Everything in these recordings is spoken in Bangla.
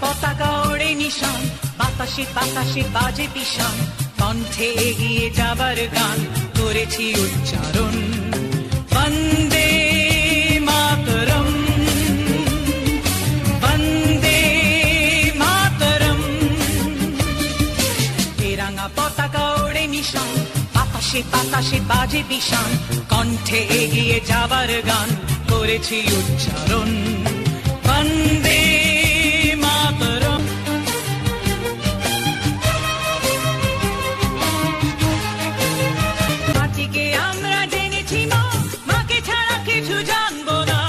পতাকা ওড়ে নিশান, বাতাসে বাতাসে বাজে পিশান, কণ্ঠে এগিয়ে যাবার গান করেছি উচ্চারণ। বন্দে মাতরম, বন্দে মাতরম। তেরাঙা পতাকা ওড়ে নিশান, বাতাসে বাতাসে বাজে পিশান, কণ্ঠে এগিয়ে যাবার গান করেছি উচ্চারণ। বন্দে মাতরম। মাটিকে আমরা জেনেছি মা, মাকে ছাড়া কিছু জানবো না।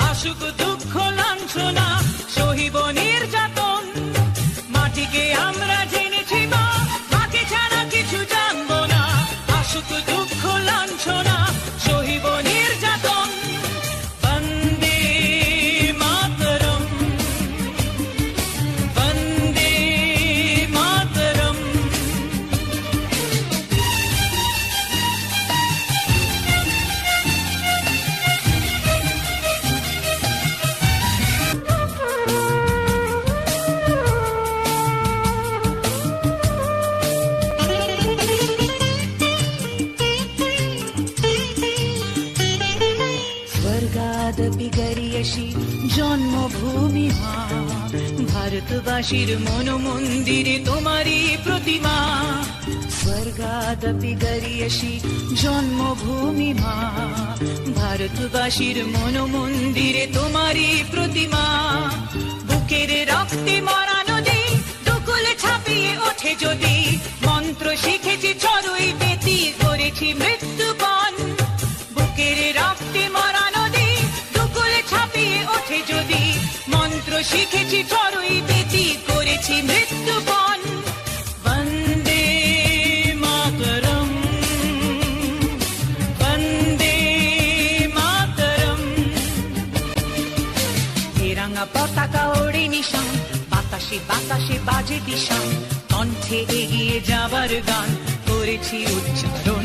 আসুক দুঃখ লাঞ্ছনা, সহিব নির্যাতন। মাটিকে আমরা জেনেছি মা, মাকে ছাড়া কিছু জানবো না। আসুক দুঃখ লাঞ্ছনা, সহিব নির্যাতন। বন্দে মাতরম, বন্দে মাতরম। স্বর্গাদপি গরিয়সী জন্মভূমি মা, ভারতবাসীর মন মন্দিরে তোমারই প্রতিমা। স্বর্গাদপি গরিয়সী জন্মভূমি মা, ভারতবাসীর মন মন্দিরে তোমারই প্রতিমা। বুকের রক্তে মরা নদী, দুকুলে ছাপিয়ে ওঠে যদি, মন্ত্র শিখেছি চড়ুই বেতি, করেছি মৃত্যুপণ। বুকের রক্তে মরা নদী, দুকুলে ছাপিয়ে ওঠে যদি, মন্ত্র শিখেছি চড়ুই বেতি, করেছি মৃত্যুপণ। বন্দে মাতরম, বন্দে মাতরম। তেরাঙা পতাকা ওড়ে নিশান, বাতাসে বাতাসে বাজে পিশান, কণ্ঠে এগিয়ে যাবার গান করেছি উচ্চারণ।